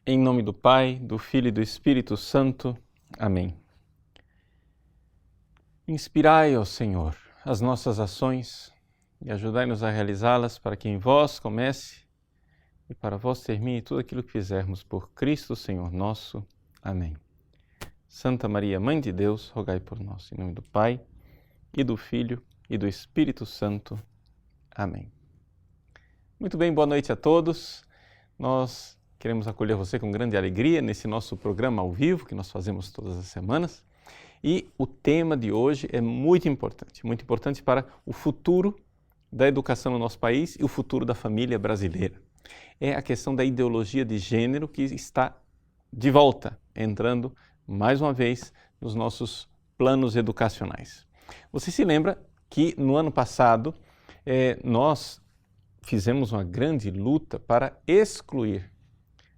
Em nome do Pai, do Filho e do Espírito Santo. Amém. Inspirai, ó Senhor, as nossas ações e ajudai-nos a realizá-las para que em vós comece e para vós termine tudo aquilo que fizermos por Cristo, Senhor nosso. Amém. Santa Maria, Mãe de Deus, rogai por nós. Em nome do Pai, e do Filho e do Espírito Santo. Amém. Muito bem, boa noite a todos. Nós queremos acolher você com grande alegria nesse nosso programa ao vivo que nós fazemos todas as semanas. E o tema de hoje é muito importante para o futuro da educação no nosso país e o futuro da família brasileira. É a questão da ideologia de gênero que está de volta, entrando mais uma vez nos nossos planos educacionais. Você se lembra que no ano passado nós fizemos uma grande luta para excluir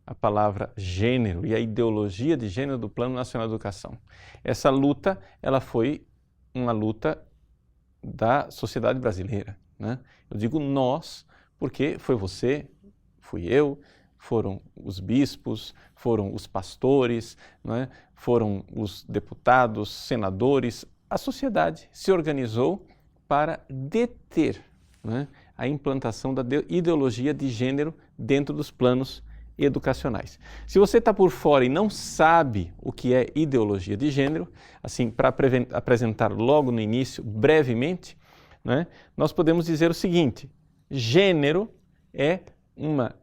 a palavra gênero e a ideologia de gênero do Plano Nacional de Educação. Essa luta, ela foi uma luta da sociedade brasileira, né? Eu digo nós, porque foi você, fui eu, foram os bispos, foram os pastores, né? Foram os deputados, senadores, a sociedade se organizou para deter, né, a implantação da ideologia de gênero dentro dos planos educacionais. Se você está por fora e não sabe o que é ideologia de gênero, assim, para apresentar logo no início, brevemente, né, nós podemos dizer o seguinte: gênero é uma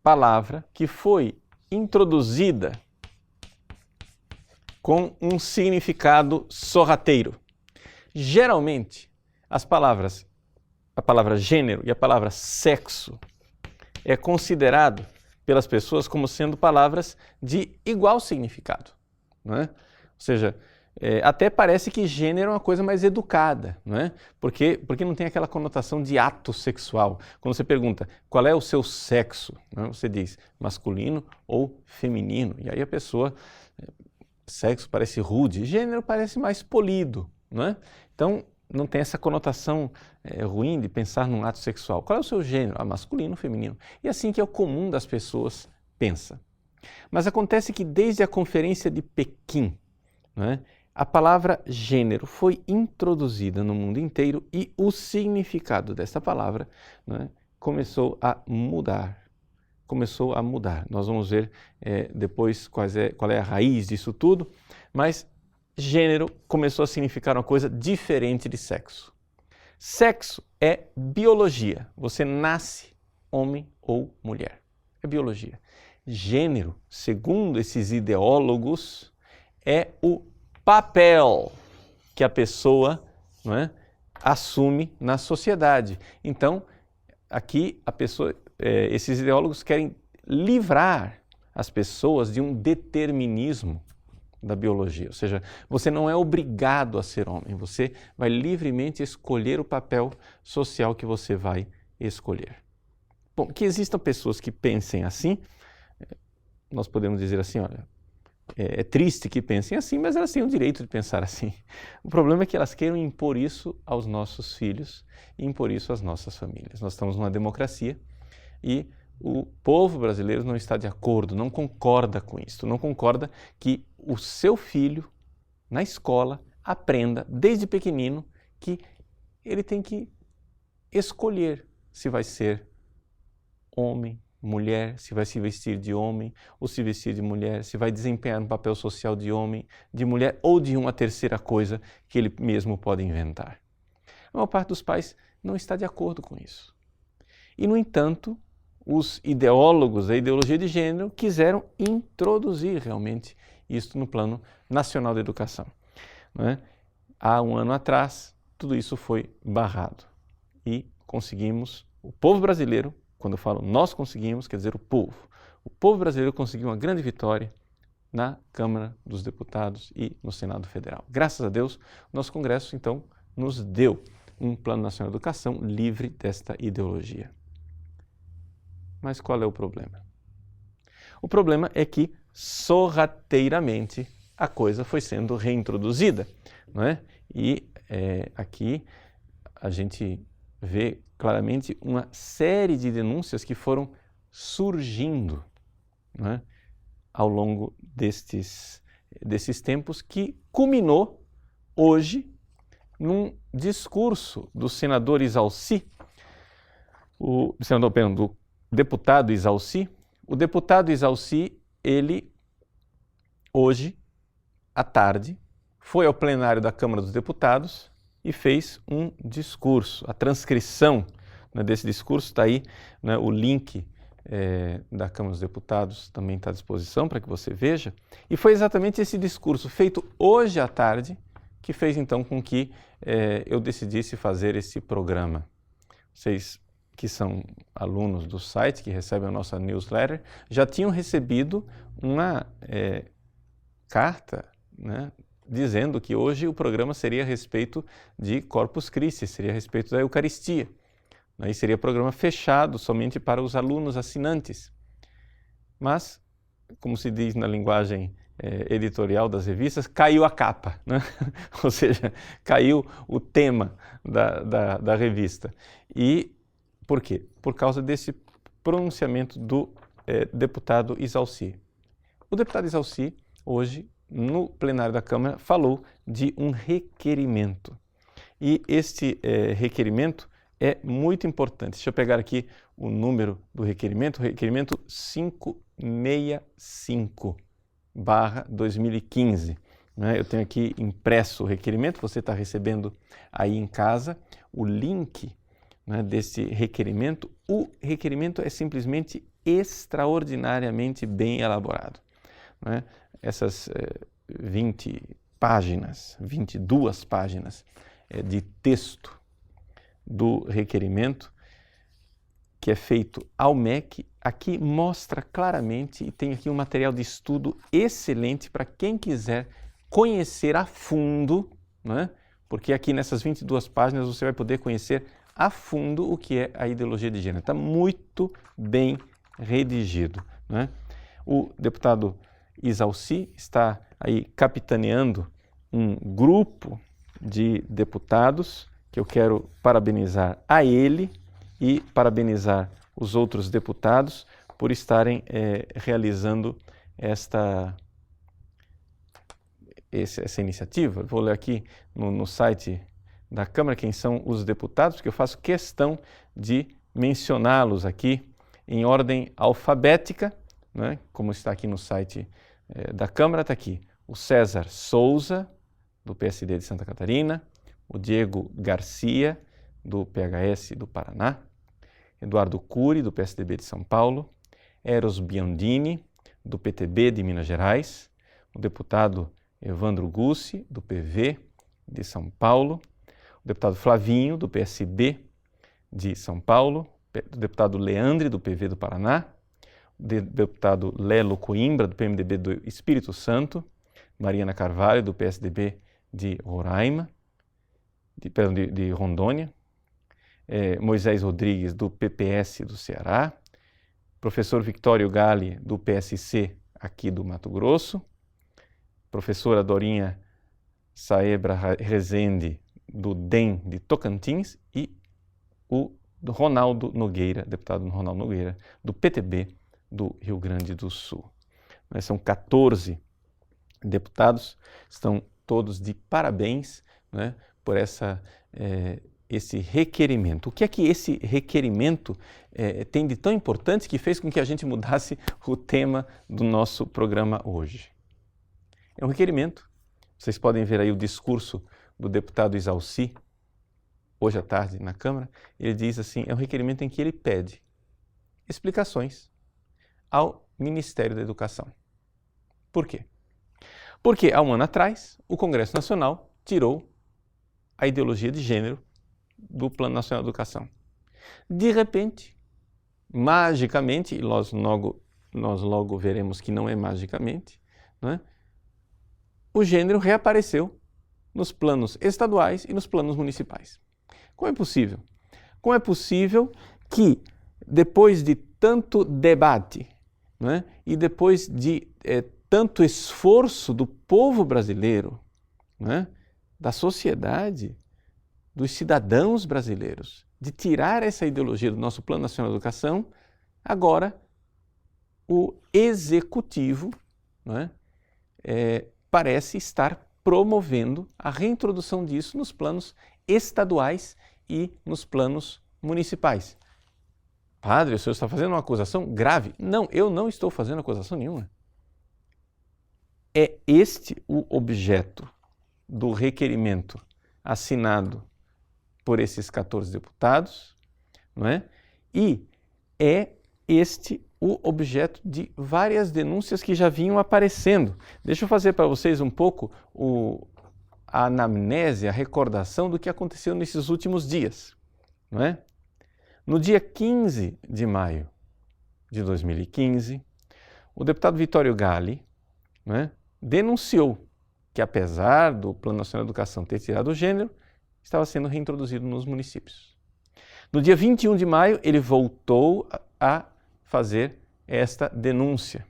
palavra que foi introduzida com um significado sorrateiro. Geralmente, a palavra gênero e a palavra sexo é considerado pelas pessoas como sendo palavras de igual significado, não é? Ou seja, até parece que gênero é uma coisa mais educada, não é? Porque não tem aquela conotação de ato sexual. Quando você pergunta qual é o seu sexo, não é? Você diz masculino ou feminino, e aí a pessoa, sexo parece rude, gênero parece mais polido, não é? Então, não tem essa conotação ruim de pensar num ato sexual. Qual é o seu gênero? Masculino, feminino. E assim que é o comum das pessoas pensa. Mas acontece que desde a Conferência de Pequim, né, a palavra gênero foi introduzida no mundo inteiro e o significado dessa palavra, né, começou a mudar. Nós vamos ver depois qual é a raiz disso tudo, mas gênero começou a significar uma coisa diferente de sexo. Sexo é biologia. Você nasce homem ou mulher. É biologia. Gênero, segundo esses ideólogos, é o papel que a pessoa, não é, assume na sociedade. Então, aqui esses ideólogos querem livrar as pessoas de um determinismo da biologia, ou seja, você não é obrigado a ser homem, você vai livremente escolher o papel social que você vai escolher. Bom, que existam pessoas que pensem assim, nós podemos dizer assim, olha, é triste que pensem assim, mas elas têm o direito de pensar assim. O problema é que elas queiram impor isso aos nossos filhos e impor isso às nossas famílias. Nós estamos numa democracia e o povo brasileiro não está de acordo, não concorda com isso, não concorda que o seu filho, na escola, aprenda desde pequenino que ele tem que escolher se vai ser homem, mulher, se vai se vestir de homem ou se vestir de mulher, se vai desempenhar um papel social de homem, de mulher ou de uma terceira coisa que ele mesmo pode inventar. A maior parte dos pais não está de acordo com isso. E, no entanto, os ideólogos da ideologia de gênero quiseram introduzir realmente isso no Plano Nacional de Educação, não é? Há um ano atrás, tudo isso foi barrado e conseguimos, o povo brasileiro, quando eu falo nós conseguimos, quer dizer o povo brasileiro conseguiu uma grande vitória na Câmara dos Deputados e no Senado Federal. Graças a Deus, o nosso Congresso, então, nos deu um Plano Nacional de Educação livre desta ideologia. Mas qual é o problema? O problema é que, sorrateiramente, a coisa foi sendo reintroduzida, não é? E aqui a gente vê claramente uma série de denúncias que foram surgindo, não é? ao longo desses tempos, que culminou hoje num discurso do senador Isalci, do deputado Isalci. O deputado Isalci, ele, hoje, à tarde, foi ao plenário da Câmara dos Deputados e fez um discurso. A transcrição, né, desse discurso está aí, né, o link da Câmara dos Deputados também está à disposição para que você veja. E foi exatamente esse discurso feito hoje à tarde que fez então com que eu decidisse fazer esse programa. Vocês que são alunos do site, que recebem a nossa newsletter, já tinham recebido uma carta, né, dizendo que hoje o programa seria a respeito de Corpus Christi, seria a respeito da Eucaristia. Aí seria programa fechado somente para os alunos assinantes. Mas, como se diz na linguagem editorial das revistas, caiu a capa, né? Ou seja, caiu o tema da revista. E por quê? Por causa desse pronunciamento do deputado Isalci. O deputado Isalci, hoje, no plenário da Câmara, falou de um requerimento. E este requerimento é muito importante. Deixa eu pegar aqui o número do requerimento, requerimento 565/2015. Né? Eu tenho aqui impresso o requerimento, você está recebendo aí em casa o link, né, desse requerimento. O requerimento é simplesmente extraordinariamente bem elaborado. Né? Essas 20 páginas, 22 páginas de texto do requerimento, que é feito ao MEC, aqui mostra claramente, e tem aqui um material de estudo excelente para quem quiser conhecer a fundo, né? Porque aqui nessas 22 páginas você vai poder conhecer a fundo o que é a ideologia de gênero. Está muito bem redigido, né? O deputado Isalci está aí capitaneando um grupo de deputados que eu quero parabenizar a ele e parabenizar os outros deputados por estarem realizando essa iniciativa. Vou ler aqui no site da Câmara quem são os deputados, porque eu faço questão de mencioná-los aqui em ordem alfabética, né? Como está aqui no site da Câmara, está aqui o César Souza, do PSD de Santa Catarina, o Diego Garcia, do PHS do Paraná, Eduardo Cury, do PSDB de São Paulo, Eros Biondini, do PTB de Minas Gerais, o deputado Evandro Gussi, do PV de São Paulo, o deputado Flavinho, do PSB de São Paulo, o deputado Leandre, do PV do Paraná, o deputado Lelo Coimbra, do PMDB do Espírito Santo, Mariana Carvalho, do PSDB de Roraima, de Rondônia, Moisés Rodrigues, do PPS do Ceará, professor Victório Galli, do PSC aqui do Mato Grosso, professora Dorinha Saebra Rezende, do DEM de Tocantins, e o Ronaldo Nogueira, deputado Ronaldo Nogueira, do PTB do Rio Grande do Sul. São 14 deputados, estão todos de parabéns, né, por esse requerimento. O que é que esse requerimento tem de tão importante que fez com que a gente mudasse o tema do nosso programa hoje? É um requerimento. Vocês podem ver aí o discurso do deputado Isalci, hoje à tarde na Câmara. Ele diz assim, é um requerimento em que ele pede explicações ao Ministério da Educação. Por quê? Porque há um ano atrás, o Congresso Nacional tirou a ideologia de gênero do Plano Nacional de Educação. De repente, magicamente, e nós logo veremos que não é magicamente, né, o gênero reapareceu nos planos estaduais e nos planos municipais. Como é possível? Como é possível que, depois de tanto debate, né, e depois de tanto esforço do povo brasileiro, né, da sociedade, dos cidadãos brasileiros, de tirar essa ideologia do nosso Plano Nacional de Educação, agora o Executivo não é? Parece estar promovendo a reintrodução disso nos planos estaduais e nos planos municipais. Padre, o senhor está fazendo uma acusação grave? Não, eu não estou fazendo acusação nenhuma. É este o objeto do requerimento assinado por esses 14 deputados, não é? E é este o objeto de várias denúncias que já vinham aparecendo. Deixa eu fazer para vocês um pouco a anamnese, a recordação do que aconteceu nesses últimos dias, não é? No dia 15 de maio de 2015, o deputado Vittorio Galli, não é, denunciou que, apesar do Plano Nacional de Educação ter tirado o gênero, estava sendo reintroduzido nos municípios. No dia 21 de maio, ele voltou a fazer esta denúncia.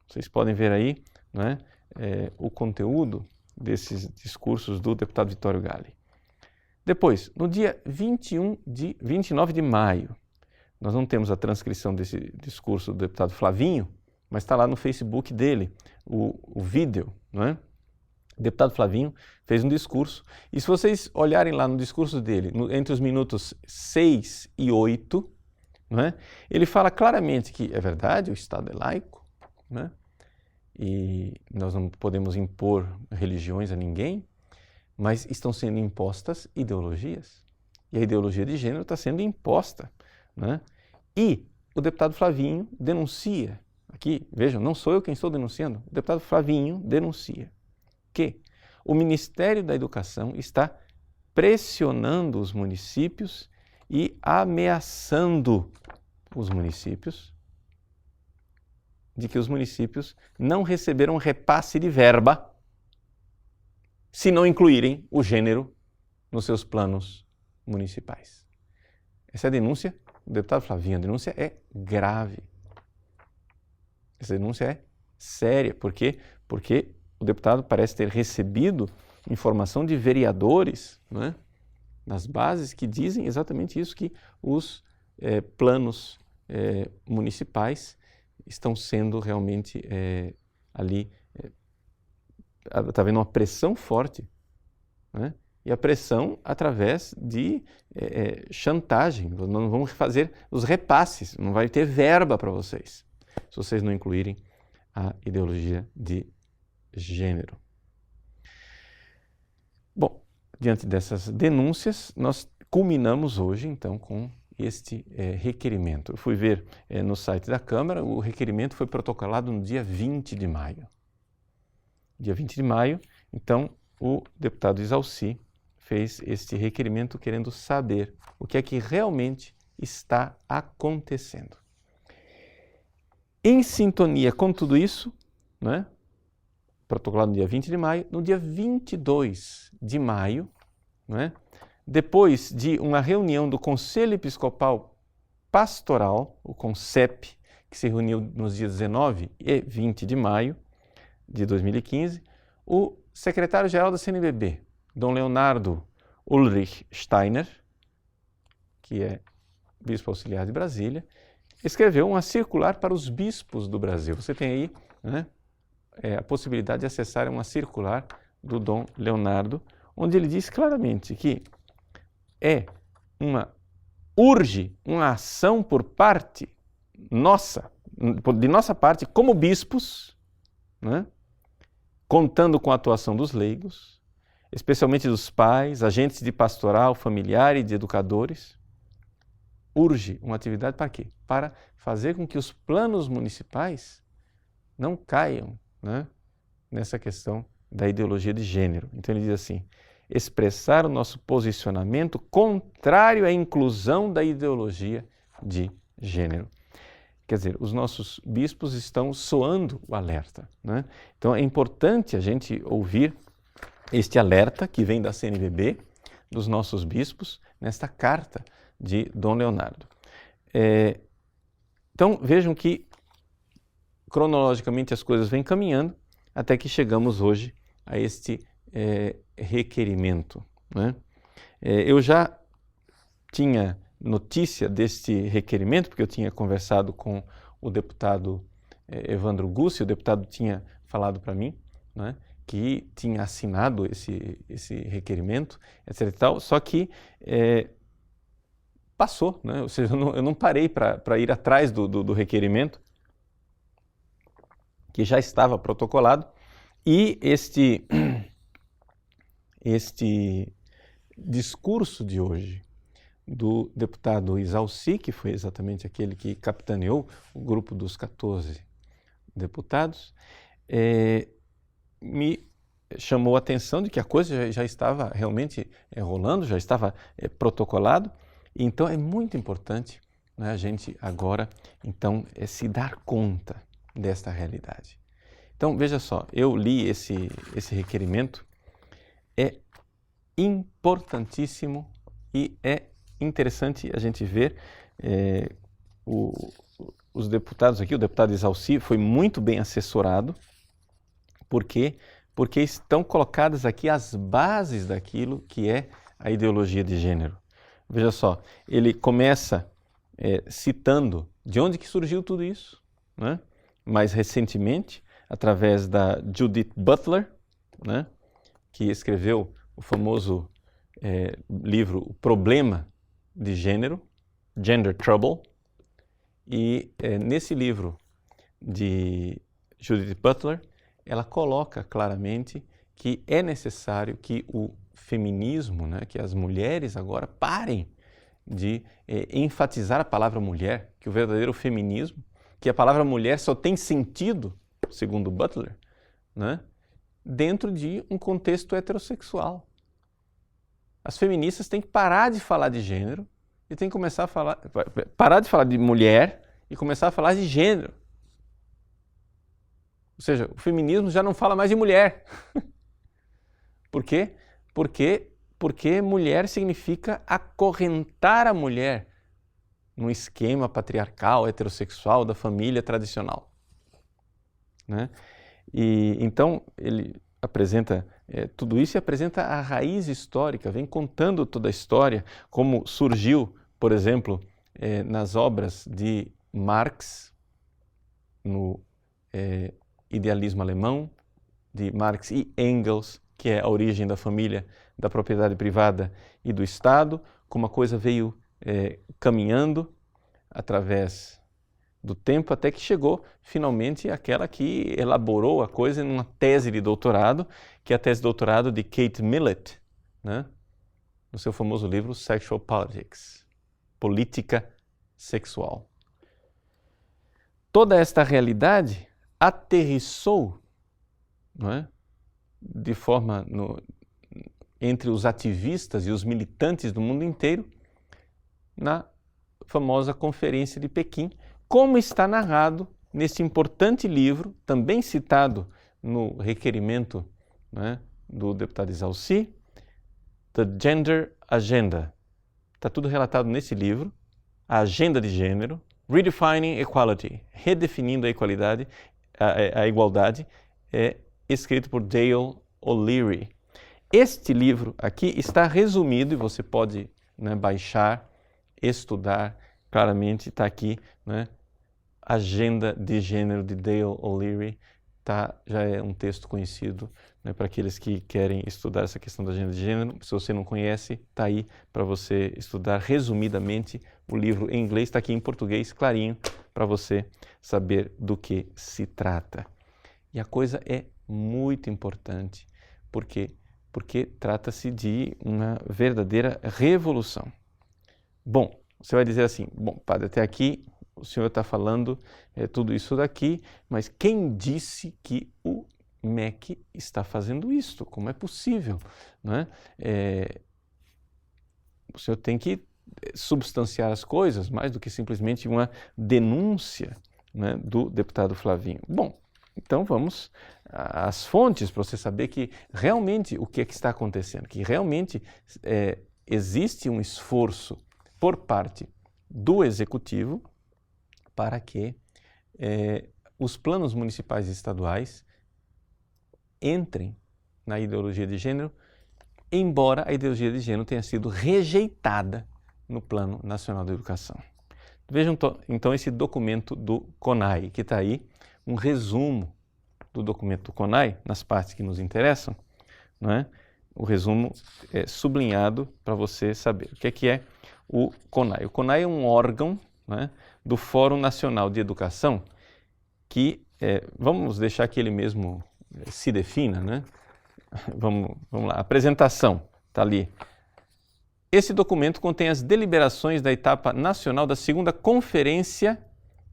Vocês podem ver aí, não é, o conteúdo desses discursos do deputado Vittorio Galli. Depois, no dia 29 de maio, nós não temos a transcrição desse discurso do deputado Flavinho, mas está lá no Facebook dele, o vídeo, não é? O deputado Flavinho fez um discurso, e se vocês olharem lá no discurso dele, entre os minutos 6 e 8, não é? Ele fala claramente que é verdade, o Estado é laico, não é? E nós não podemos impor religiões a ninguém, mas estão sendo impostas ideologias. E a ideologia de gênero está sendo imposta, né? E o deputado Flavinho denuncia, aqui, vejam, não sou eu quem estou denunciando, o deputado Flavinho denuncia que o Ministério da Educação está pressionando os municípios e ameaçando os municípios de que os municípios não receberam repasse de verba se não incluírem o gênero nos seus planos municipais. Essa é a denúncia do deputado Flavinho. A denúncia é grave. Essa denúncia é séria. Por quê? Porque o deputado parece ter recebido informação de vereadores, não é, nas bases que dizem exatamente isso, que os planos municipais estão sendo realmente ali... Está havendo uma pressão forte, né? E a pressão através de chantagem. Nós não vamos fazer os repasses, não vai ter verba para vocês, se vocês não incluírem a ideologia de gênero. Bom, diante dessas denúncias, nós culminamos hoje, então, com este requerimento. Eu fui ver no site da Câmara, o requerimento foi protocolado no dia 20 de maio. Dia 20 de maio, então, o deputado Isalci fez este requerimento querendo saber o que é que realmente está acontecendo. Em sintonia com tudo isso, né, protocolado no dia 20 de maio, no dia 22 de maio, né, depois de uma reunião do Conselho Episcopal Pastoral, o CONCEP, que se reuniu nos dias 19 e 20 de maio, de 2015, o secretário-geral da CNBB, Dom Leonardo Ulrich Steiner, que é bispo auxiliar de Brasília, escreveu uma circular para os bispos do Brasil. Você tem aí, né, a possibilidade de acessar uma circular do Dom Leonardo, onde ele diz claramente que urge uma ação por parte nossa, de nossa parte, como bispos, né, contando com a atuação dos leigos, especialmente dos pais, agentes de pastoral, familiar e de educadores. Urge uma atividade para quê? Para fazer com que os planos municipais não caiam, né, nessa questão da ideologia de gênero. Então ele diz assim, expressar o nosso posicionamento contrário à inclusão da ideologia de gênero. Quer dizer, os nossos bispos estão soando o alerta, né? Então é importante a gente ouvir este alerta que vem da CNBB, dos nossos bispos, nesta carta de Dom Leonardo. Então vejam que cronologicamente as coisas vêm caminhando até que chegamos hoje a este requerimento, né? Eu já tinha notícia deste requerimento, porque eu tinha conversado com o deputado Evandro Gussi, o deputado tinha falado para mim, né, que tinha assinado esse requerimento, etc. e tal, só que passou, né? Ou seja, eu não parei para ir atrás do requerimento, que já estava protocolado, e este discurso de hoje do deputado Isalci, que foi exatamente aquele que capitaneou o grupo dos 14 deputados, me chamou a atenção de que a coisa já estava realmente rolando, já estava protocolado. Então é muito importante, né, a gente agora então se dar conta desta realidade. Então veja só, eu li esse requerimento, é importantíssimo e é interessante a gente ver os deputados aqui, o deputado Isalci foi muito bem assessorado, porque estão colocadas aqui as bases daquilo que é a ideologia de gênero. Veja só, ele começa citando de onde que surgiu tudo isso, né? Mais recentemente, através da Judith Butler, né, que escreveu o famoso livro O Problema de Gênero, Gender Trouble, e nesse livro de Judith Butler, ela coloca claramente que é necessário que o feminismo, né, que as mulheres agora parem de enfatizar a palavra mulher, que o verdadeiro feminismo, que a palavra mulher só tem sentido, segundo Butler, né, dentro de um contexto heterossexual. As feministas têm que parar de falar de gênero e têm que começar a parar de falar de mulher e começar a falar de gênero. Ou seja, o feminismo já não fala mais de mulher. Por quê? Porque mulher significa acorrentar a mulher num esquema patriarcal, heterossexual, da família tradicional, né? E então ele apresenta tudo isso e apresenta a raiz histórica, vem contando toda a história, como surgiu, por exemplo, nas obras de Marx, no Idealismo Alemão, de Marx e Engels, que é a origem da família, da propriedade privada e do Estado, como a coisa veio caminhando através do tempo, até que chegou finalmente aquela que elaborou a coisa numa tese de doutorado, que é a tese de doutorado de Kate Millett, né, no seu famoso livro Sexual Politics, Política Sexual. Toda esta realidade aterrissou, não é, de forma entre os ativistas e os militantes do mundo inteiro na famosa Conferência de Pequim, como está narrado neste importante livro, também citado no requerimento, né, do deputado Isalci, The Gender Agenda. Está tudo relatado nesse livro, a agenda de gênero, Redefining Equality, redefinindo a igualdade, escrito por Dale O'Leary. Este livro aqui está resumido e você pode, né, baixar, estudar, claramente está aqui, né, Agenda de Gênero de Dale O'Leary, já é um texto conhecido, né, para aqueles que querem estudar essa questão da agenda de gênero. Se você não conhece, está aí para você estudar resumidamente o livro em inglês, está aqui em português, clarinho, para você saber do que se trata. E a coisa é muito importante, porque trata-se de uma verdadeira revolução. Bom, você vai dizer assim, bom, padre, até aqui o senhor está falando tudo isso daqui, mas quem disse que o MEC está fazendo isto? Como é possível, né? O senhor tem que substanciar as coisas mais do que simplesmente uma denúncia, né, do deputado Flavinho. Bom, então vamos às fontes para você saber que realmente o que é que está acontecendo, que realmente existe um esforço por parte do Executivo para que os planos municipais e estaduais entrem na ideologia de gênero, embora a ideologia de gênero tenha sido rejeitada no Plano Nacional da Educação. Vejam então esse documento do CONAI, que está aí, um resumo do documento do CONAI, nas partes que nos interessam, não é? O resumo é sublinhado para você saber. O que é o CONAI? O CONAI é um órgão, né, do Fórum Nacional de Educação que, vamos deixar que ele mesmo se defina, né? Vamos lá, a apresentação está ali. Esse documento contém as deliberações da etapa nacional da segunda Conferência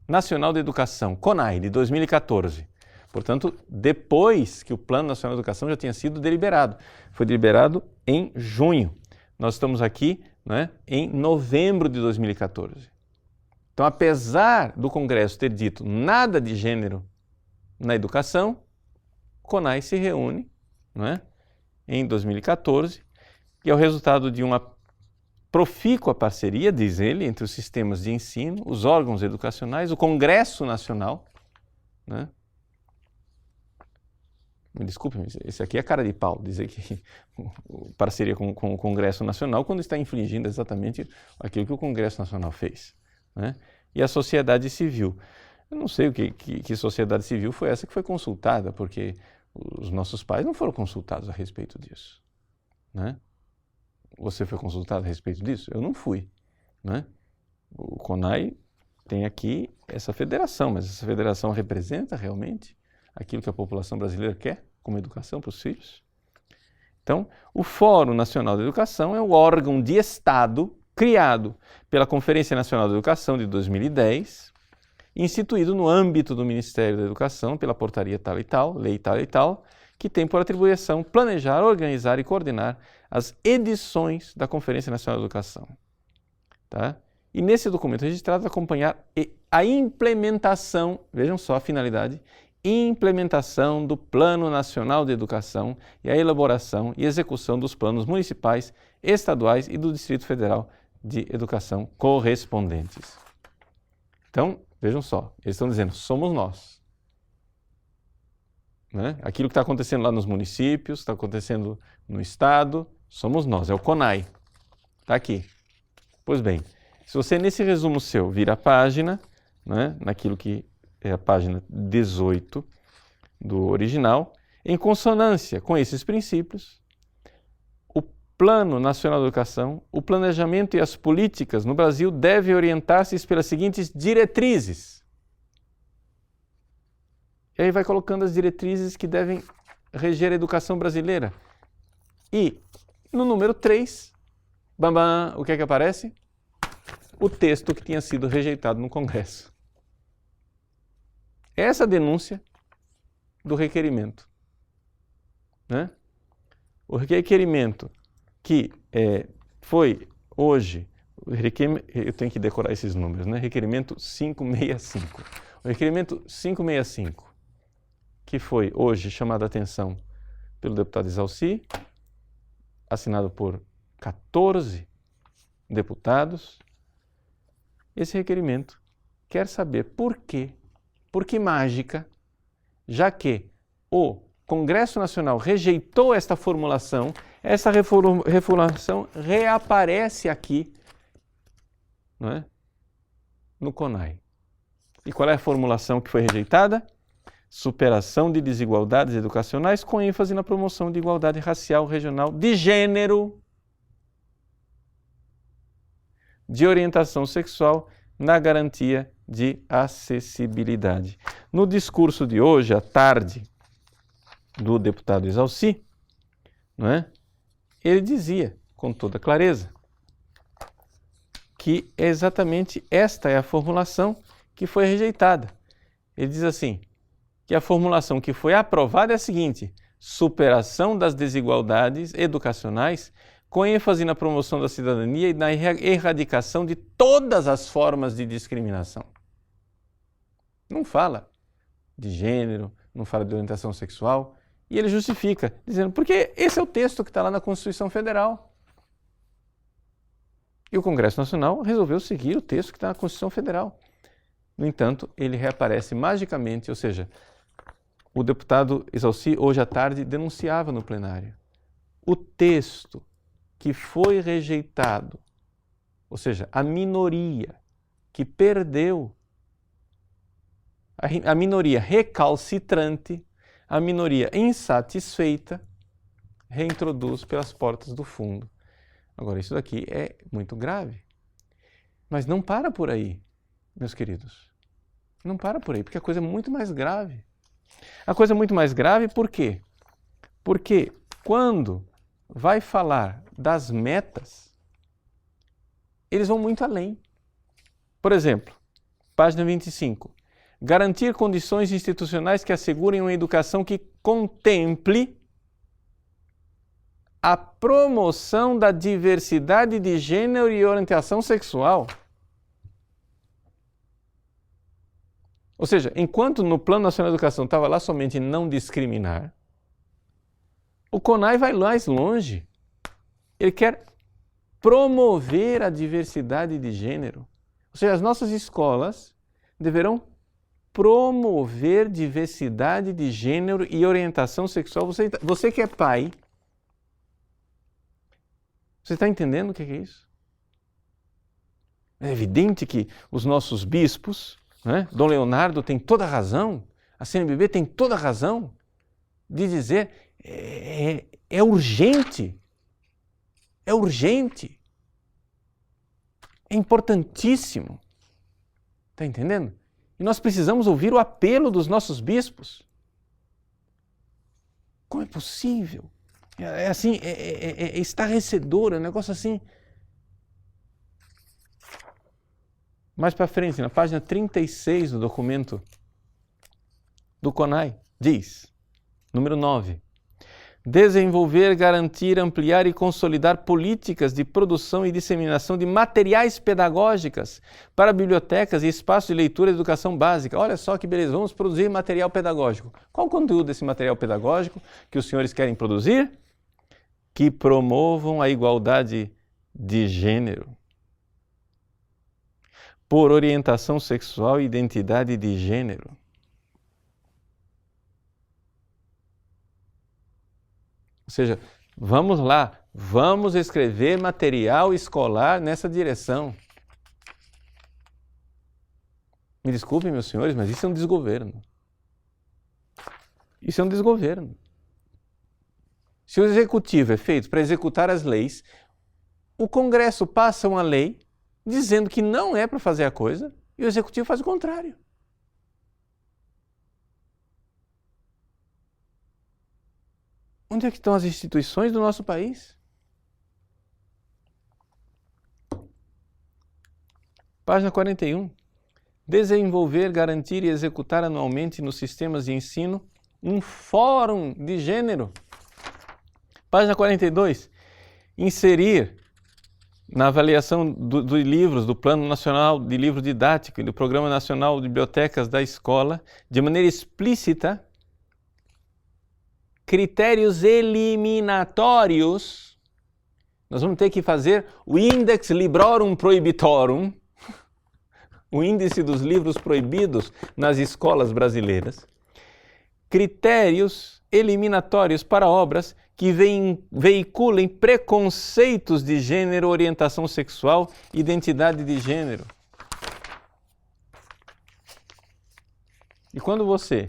Nacional de Educação, CONAI, de 2014. Portanto, depois que o Plano Nacional de Educação já tinha sido deliberado. Foi deliberado em junho. Nós estamos aqui, né, em novembro de 2014. Então, apesar do Congresso ter dito nada de gênero na educação, o CONAI se reúne, né, em 2014, e é o resultado de uma profícua parceria, diz ele, entre os sistemas de ensino, os órgãos educacionais, o Congresso Nacional, né? Me desculpe, mas esse aqui é cara de pau, dizer que parceria com o Congresso Nacional quando está infringindo exatamente aquilo que o Congresso Nacional fez, né? E a sociedade civil. Eu não sei que sociedade civil foi essa que foi consultada, porque os nossos pais não foram consultados a respeito disso, né? Você foi consultado a respeito disso? Eu não fui, né? O CONAI tem aqui essa federação, mas essa federação representa realmente aquilo que a população brasileira quer como educação para os filhos? Então, o Fórum Nacional de Educação é o órgão de Estado criado pela Conferência Nacional de Educação de 2010, instituído no âmbito do Ministério da Educação pela portaria tal e tal, lei tal e tal, que tem por atribuição planejar, organizar e coordenar as edições da Conferência Nacional de Educação. Tá? E nesse documento registrado, acompanhar a implementação, vejam só a finalidade, implementação do Plano Nacional de Educação e a elaboração e execução dos planos municipais, estaduais e do Distrito Federal de Educação correspondentes. Então, vejam só, eles estão dizendo, somos nós. Né? Aquilo que está acontecendo lá nos municípios, está acontecendo no Estado, somos nós, é o CONAI. Está aqui. Pois bem, se você nesse resumo seu vira a página, né, naquilo que é a página 18 do original, em consonância com esses princípios, o Plano Nacional de Educação, o planejamento e as políticas no Brasil devem orientar-se pelas seguintes diretrizes. E aí vai colocando as diretrizes que devem reger a educação brasileira. E no número 3, bam, o que é que aparece? O texto que tinha sido rejeitado no Congresso. Essa denúncia do requerimento, né? O requerimento que foi hoje, eu tenho que decorar esses números, né? Requerimento 565. O requerimento 565, que foi hoje chamado a atenção pelo deputado Exalci, assinado por 14 deputados, esse requerimento quer saber por quê. Por que mágica, já que o Congresso Nacional rejeitou esta formulação, essa reformulação reaparece aqui, não é? No CONAI. E qual é a formulação que foi rejeitada? Superação de desigualdades educacionais com ênfase na promoção de igualdade racial, regional, de gênero, de orientação sexual, na garantia de acessibilidade. No discurso de hoje, à tarde, do deputado Exalci, não é? Ele dizia, com toda clareza, que exatamente esta é a formulação que foi rejeitada. Ele diz assim, que a formulação que foi aprovada é a seguinte: superação das desigualdades educacionais com ênfase na promoção da cidadania e na erradicação de todas as formas de discriminação. Não fala de gênero, não fala de orientação sexual, e ele justifica, dizendo, porque esse é o texto que está lá na Constituição Federal. E o Congresso Nacional resolveu seguir o texto que está na Constituição Federal. No entanto, ele reaparece magicamente, ou seja, o deputado Exalci, hoje à tarde, denunciava no plenário. O texto que foi rejeitado, ou seja, a minoria que perdeu, a minoria recalcitrante, a minoria insatisfeita reintroduz pelas portas do fundo. Agora, isso daqui é muito grave. Mas não para por aí, meus queridos. Não para por aí, porque a coisa é muito mais grave. A coisa é muito mais grave por quê? Porque quando vai falar das metas, eles vão muito além. Por exemplo, página 25. Garantir condições institucionais que assegurem uma educação que contemple a promoção da diversidade de gênero e orientação sexual. Ou seja, enquanto no Plano Nacional de Educação estava lá somente não discriminar, o CONAI vai mais longe. Ele quer promover a diversidade de gênero. Ou seja, as nossas escolas deverão promover diversidade de gênero e orientação sexual. Você que é pai, você está entendendo o que é isso? É evidente que os nossos bispos, né, Dom Leonardo tem toda a razão, a CNBB tem toda a razão de dizer é urgente, é urgente, é importantíssimo. Está entendendo? E nós precisamos ouvir o apelo dos nossos bispos. Como é possível? É assim, é estarrecedor, é um negócio assim. Mais para frente, na página 36 do documento do CONAI, diz, número 9, desenvolver, garantir, ampliar e consolidar políticas de produção e disseminação de materiais pedagógicas para bibliotecas e espaços de leitura e educação básica. Olha só que beleza, vamos produzir material pedagógico. Qual o conteúdo desse material pedagógico que os senhores querem produzir? Que promovam a igualdade de gênero, por orientação sexual e identidade de gênero. Ou seja, vamos lá, vamos escrever material escolar nessa direção. Me desculpem, meus senhores, mas isso é um desgoverno. Isso é um desgoverno. Se o executivo é feito para executar as leis, o Congresso passa uma lei dizendo que não é para fazer a coisa e o executivo faz o contrário. Onde é que estão as instituições do nosso país? Página 41. Desenvolver, garantir e executar anualmente nos sistemas de ensino um fórum de gênero. Página 42. Inserir na avaliação dos livros do Plano Nacional de Livro Didático e do Programa Nacional de Bibliotecas da Escola, de maneira explícita, critérios eliminatórios. Nós vamos ter que fazer o Index Librorum Prohibitorum, o índice dos livros proibidos nas escolas brasileiras. Critérios eliminatórios para obras que veiculem preconceitos de gênero, orientação sexual, identidade de gênero. E quando você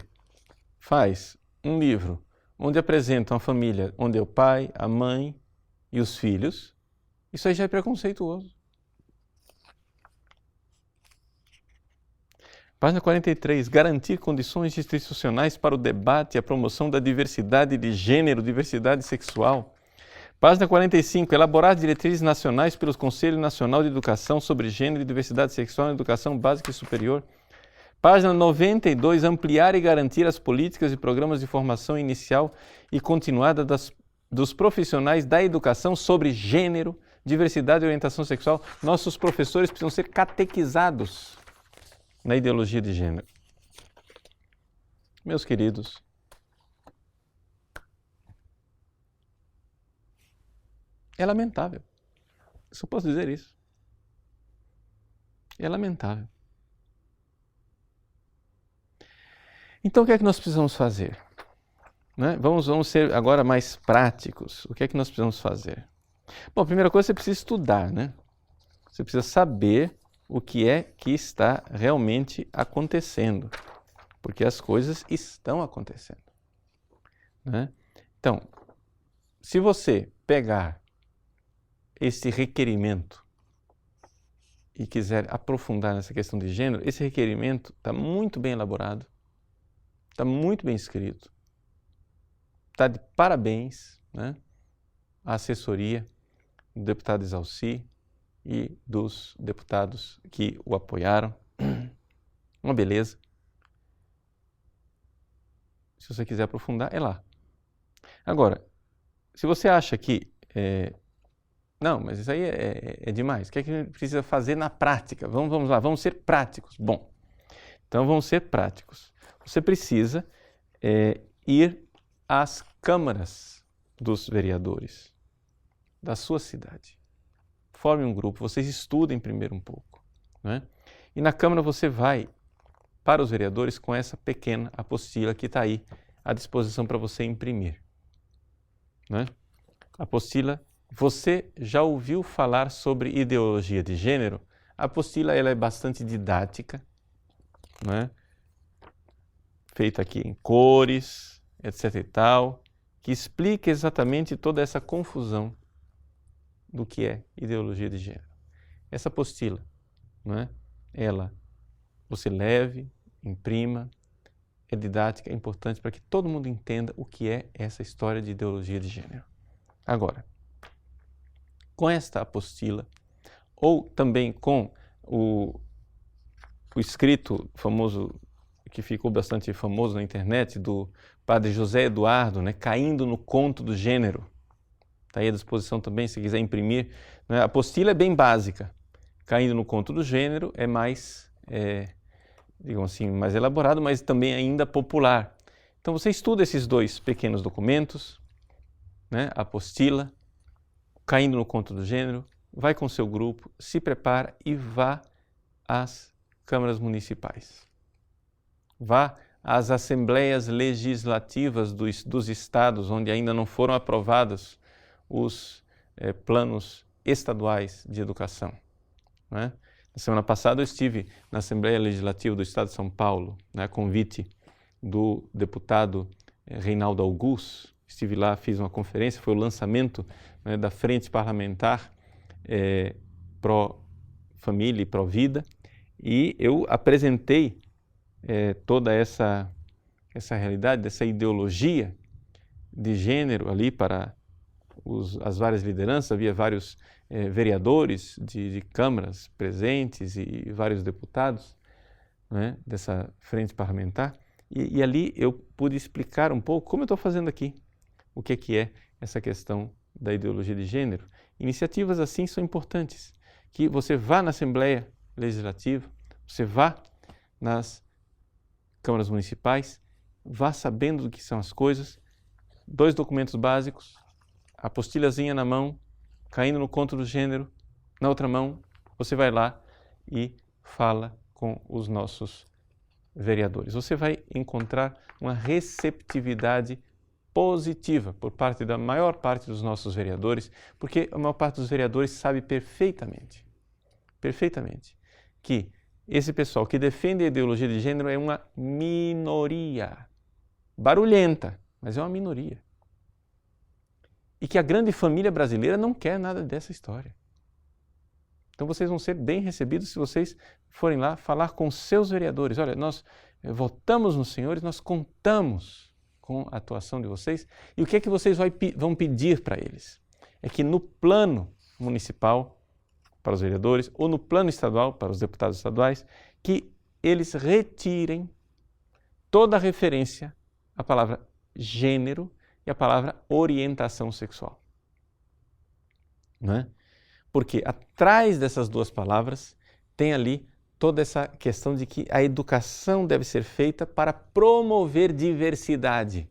faz um livro onde apresenta uma família, onde é o pai, a mãe e os filhos, isso aí já é preconceituoso. Página 43. Garantir condições institucionais para o debate e a promoção da diversidade de gênero, diversidade sexual. Página 45. Elaborar diretrizes nacionais pelo Conselho Nacional de Educação sobre gênero e diversidade sexual na educação básica e superior. Página 92. Ampliar e garantir as políticas e programas de formação inicial e continuada dos profissionais da educação sobre gênero, diversidade e orientação sexual. Nossos professores precisam ser catequizados na ideologia de gênero. Meus queridos, é lamentável. Eu só posso dizer isso. É lamentável. Então, o que é que nós precisamos fazer? Né? Vamos ser agora mais práticos. O que é que nós precisamos fazer? Bom, a primeira coisa, você precisa estudar, né? Você precisa saber o que é que está realmente acontecendo, porque as coisas estão acontecendo. né? Então, se você pegar esse requerimento e quiser aprofundar nessa questão de gênero, esse requerimento está muito bem elaborado, está muito bem escrito, está de parabéns, né? A assessoria do deputado Exalci e dos deputados que o apoiaram. Uma beleza. Se você quiser aprofundar, é lá. Agora, se você acha que não, mas isso aí é demais. O que é que a gente precisa fazer na prática? Vamos lá, vamos ser práticos. Bom, então vamos ser práticos. Você precisa ir às câmaras dos vereadores da sua cidade. Forme um grupo, vocês estudem primeiro um pouco, né? E na Câmara você vai para os vereadores com essa pequena apostila que está aí à disposição para você imprimir, né? A apostila, você já ouviu falar sobre ideologia de gênero? A apostila ela é bastante didática, né? Feita aqui em cores, etc. e tal, que explica exatamente toda essa confusão do que é ideologia de gênero. Essa apostila, né? Ela, você leve, imprima, é didática, é importante para que todo mundo entenda o que é essa história de ideologia de gênero. Agora, com esta apostila, ou também com o escrito famoso, que ficou bastante famoso na internet, do padre José Eduardo, né, Caindo no Conto do Gênero. Está aí à disposição também, se quiser imprimir. A apostila é bem básica. Caindo no Conto do Gênero é mais, digamos assim, mais elaborado, mas também ainda popular. Então você estuda esses dois pequenos documentos, né, a apostila, Caindo no Conto do Gênero, vai com o seu grupo, se prepara e vá às câmaras municipais. Vá às assembleias legislativas dos estados onde ainda não foram aprovados os planos estaduais de educação, né? Na semana passada eu estive na Assembleia Legislativa do Estado de São Paulo, né, a convite do deputado Reinaldo Augusto. Estive lá, fiz uma conferência, foi o lançamento, né, da Frente Parlamentar Pró-Família e Pró-Vida, e eu apresentei toda essa realidade, dessa ideologia de gênero ali para as várias lideranças. Havia vários vereadores de câmaras presentes e vários deputados, né, dessa frente parlamentar, e ali eu pude explicar um pouco como eu estou fazendo aqui, o que é essa questão da ideologia de gênero. Iniciativas assim são importantes, que você vá na Assembleia Legislativa, você vá nas câmaras municipais, vá sabendo do que são as coisas, 2 documentos básicos, a apostilazinha na mão, Caindo no Conto do Gênero, na outra mão, você vai lá e fala com os nossos vereadores. Você vai encontrar uma receptividade positiva por parte da maior parte dos nossos vereadores, porque a maior parte dos vereadores sabe perfeitamente, que esse pessoal que defende a ideologia de gênero é uma minoria, barulhenta, mas é uma minoria. E que a grande família brasileira não quer nada dessa história. Então vocês vão ser bem recebidos se vocês forem lá falar com seus vereadores. Olha, nós votamos nos senhores, nós contamos com a atuação de vocês. E o que é que vocês vão pedir para eles? É que no plano municipal, para os vereadores, ou no plano estadual, para os deputados estaduais, que eles retirem toda a referência à palavra gênero e à palavra orientação sexual. Não é? Porque atrás dessas duas palavras tem ali toda essa questão de que a educação deve ser feita para promover diversidade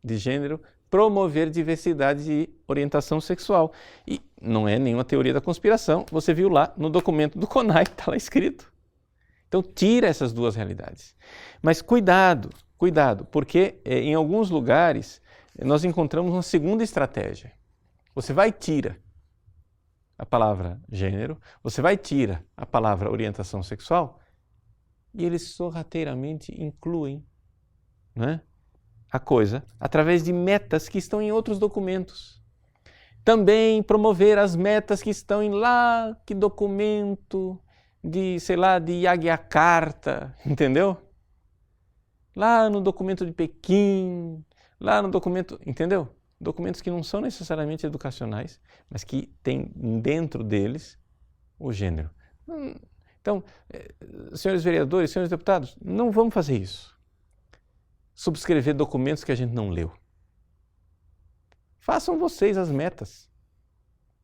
de gênero, promover diversidade de orientação sexual. E não é nenhuma teoria da conspiração, você viu lá no documento do CONAI, está lá escrito. Então tira essas duas realidades. Mas cuidado, porque em alguns lugares nós encontramos uma segunda estratégia. Você vai e tira a palavra gênero, você vai e tira a palavra orientação sexual e eles sorrateiramente incluem, né, a coisa através de metas que estão em outros documentos. Também promover as metas que estão em lá, que documento de, sei lá, de Yogyakarta, entendeu? Lá no documento de Pequim, lá no documento, entendeu? Documentos que não são necessariamente educacionais, mas que têm dentro deles o gênero. Então, senhores vereadores, senhores deputados, não vamos fazer isso. Subscrever documentos que a gente não leu. Façam vocês as metas,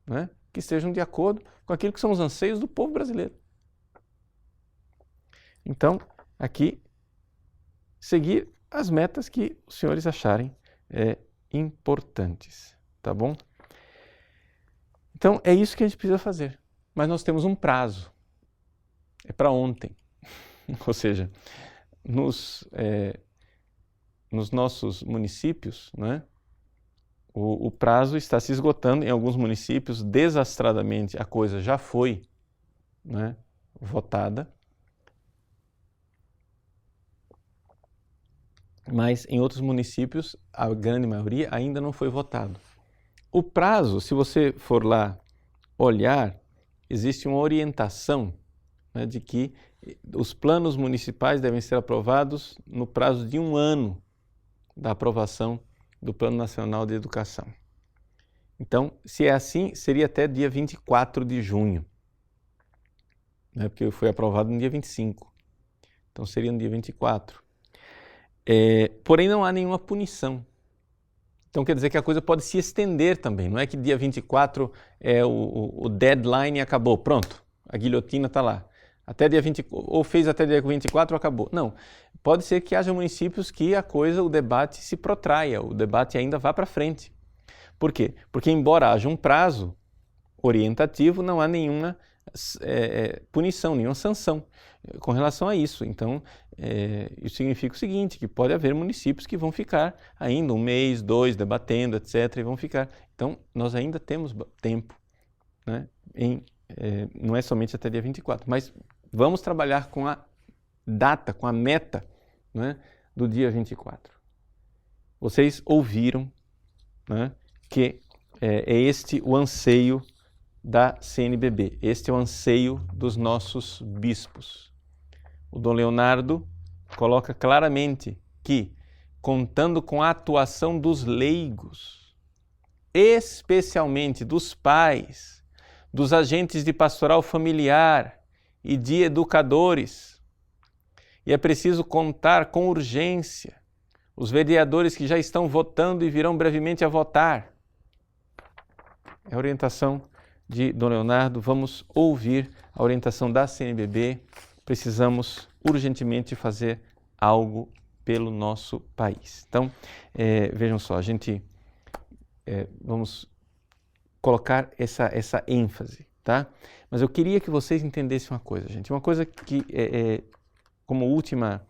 né, que estejam de acordo com aquilo que são os anseios do povo brasileiro. Então, aqui, seguir as metas que os senhores acharem importantes, tá bom? Então, é isso que a gente precisa fazer. Mas nós temos um prazo. É para ontem. Ou seja, nos nossos municípios, né, o prazo está se esgotando. Em alguns municípios, desastradamente, a coisa já foi, né, votada. Mas em outros municípios, a grande maioria ainda não foi votado. O prazo, se você for lá olhar, existe uma orientação, né, de que os planos municipais devem ser aprovados no prazo de 1 ano da aprovação do Plano Nacional de Educação. Então, se é assim, seria até dia 24 de junho, né, porque foi aprovado no dia 25. Então, seria no dia 24. Porém, não há nenhuma punição. Então, quer dizer que a coisa pode se estender também. Não é que dia 24 é o deadline e acabou. Pronto, a guilhotina está lá. Até dia 20, ou fez até dia 24 acabou. Não, pode ser que haja municípios que o debate se protraia, o debate ainda vá para frente. Por quê? Porque embora haja um prazo orientativo, não há nenhuma punição, nenhuma sanção com relação a isso. Então, isso significa o seguinte, que pode haver municípios que vão ficar ainda 1 mês, 2, debatendo, etc. E vão ficar. Então, nós ainda temos tempo, né, não é somente até dia 24, mas vamos trabalhar com a data, com a meta, né, do dia 24. Vocês ouviram, né, que é este o anseio da CNBB, este é o anseio dos nossos bispos. O Dom Leonardo coloca claramente que, contando com a atuação dos leigos, especialmente dos pais, dos agentes de pastoral familiar e de educadores, e é preciso contar com urgência os vereadores que já estão votando e virão brevemente a votar. É a orientação de Dom Leonardo. Vamos ouvir a orientação da CNBB. Precisamos urgentemente fazer algo pelo nosso país. Então, vejam só, a gente vamos colocar essa ênfase, tá? Mas eu queria que vocês entendessem uma coisa, gente. Uma coisa que, como última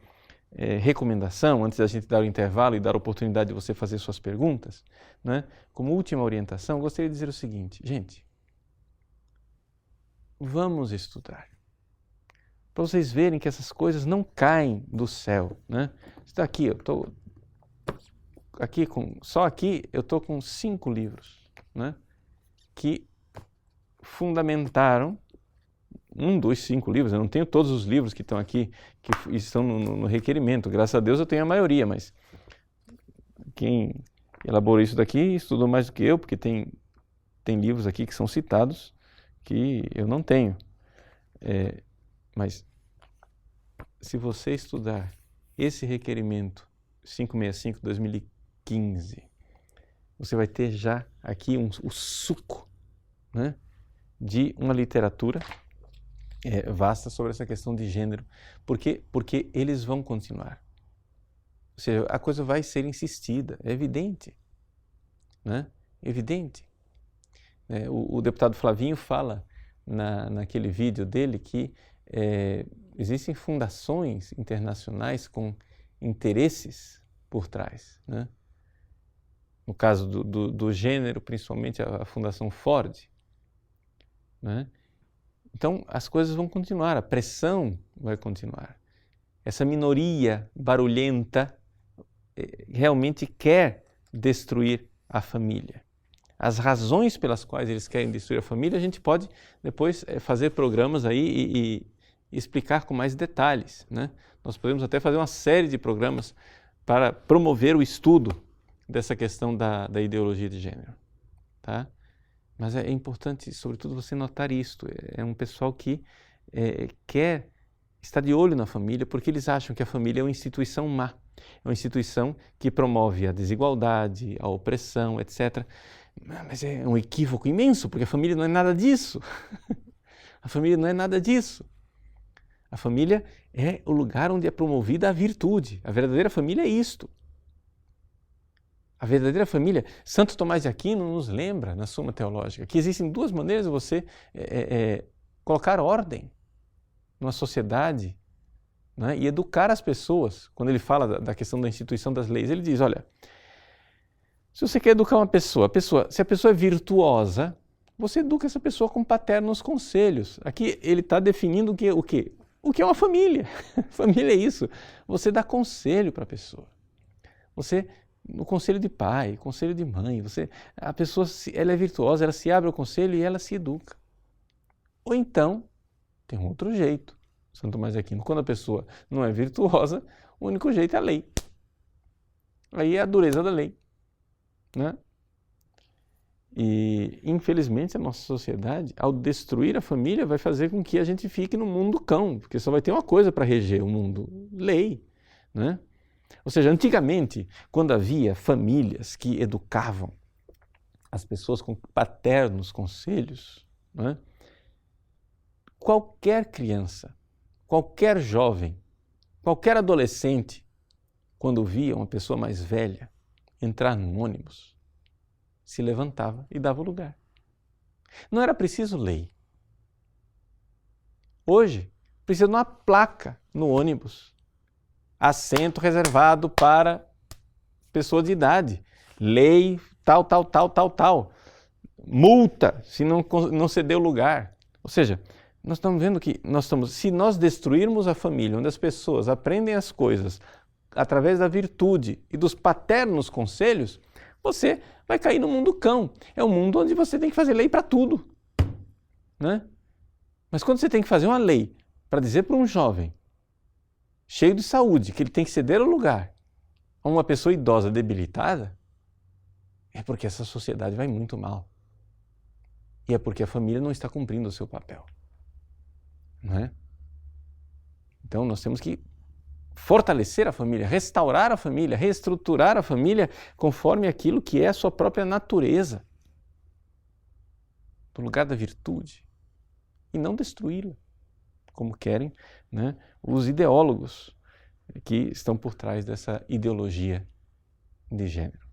recomendação, antes da gente dar o intervalo e dar a oportunidade de você fazer suas perguntas, né? Como última orientação, eu gostaria de dizer o seguinte, gente, vamos estudar. Para vocês verem que essas coisas não caem do céu, né? Está aqui, eu estou aqui só aqui eu estou com 5 livros, né, que fundamentaram 1 dos 5 livros. Eu não tenho todos os livros que estão aqui, que estão no requerimento. Graças a Deus eu tenho a maioria, mas quem elaborou isso daqui estudou mais do que eu, porque tem livros aqui que são citados que eu não tenho. Mas se você estudar esse requerimento 565/2015, você vai ter já aqui o suco, né, de uma literatura vasta sobre essa questão de gênero. Porque eles vão continuar. Ou seja, a coisa vai ser insistida, é evidente, né? Evidente. O deputado Flavinho fala naquele vídeo dele que existem fundações internacionais com interesses por trás, né? No caso do gênero, principalmente a Fundação Ford, né? Então, as coisas vão continuar, a pressão vai continuar. Essa minoria barulhenta realmente quer destruir a família. As razões pelas quais eles querem destruir a família, a gente pode depois fazer programas aí e explicar com mais detalhes, né? Nós podemos até fazer uma série de programas para promover o estudo dessa questão da ideologia de gênero, tá? Mas é importante, sobretudo, você notar isto. É um pessoal que quer estar de olho na família porque eles acham que a família é uma instituição má, é uma instituição que promove a desigualdade, a opressão, etc. Mas é um equívoco imenso, porque a família não é nada disso. A família não é nada disso. A família é o lugar onde é promovida a virtude. A verdadeira família é isto. A verdadeira família, Santo Tomás de Aquino nos lembra, na Suma Teológica, que existem duas maneiras de você colocar ordem numa sociedade, né, e educar as pessoas. Quando ele fala da questão da instituição das leis, ele diz, olha, se você quer educar uma pessoa, se a pessoa é virtuosa, você educa essa pessoa com paternos conselhos. Aqui ele está definindo o quê? O que é uma família? Família é isso. Você dá conselho para a pessoa. No conselho de pai, conselho de mãe, a pessoa ela é virtuosa, ela se abre ao conselho e ela se educa. Ou então, tem um outro jeito. Santo Tomás de Aquino, quando a pessoa não é virtuosa, o único jeito é a lei. Aí é a dureza da lei, né? E, infelizmente, a nossa sociedade, ao destruir a família, vai fazer com que a gente fique no mundo cão, porque só vai ter uma coisa para reger o mundo, lei, né? Ou seja, antigamente, quando havia famílias que educavam as pessoas com paternos conselhos, né? Qualquer criança, qualquer jovem, qualquer adolescente, quando via uma pessoa mais velha entrar num ônibus, se levantava e dava o lugar. Não era preciso lei. Hoje, precisa de uma placa no ônibus. Assento reservado para pessoa de idade. Lei tal, tal, tal, tal, tal. Multa se não ceder o lugar. Ou seja, nós estamos vendo que se nós destruirmos a família, onde as pessoas aprendem as coisas através da virtude e dos paternos conselhos, você vai cair no mundo cão. É um mundo onde você tem que fazer lei para tudo, né? Mas quando você tem que fazer uma lei para dizer para um jovem cheio de saúde que ele tem que ceder o lugar a uma pessoa idosa debilitada, é porque essa sociedade vai muito mal. E é porque a família não está cumprindo o seu papel, não é? Então nós temos que fortalecer a família, restaurar a família, reestruturar a família conforme aquilo que é a sua própria natureza, do lugar da virtude, e não destruí-la, como querem, né, os ideólogos que estão por trás dessa ideologia de gênero.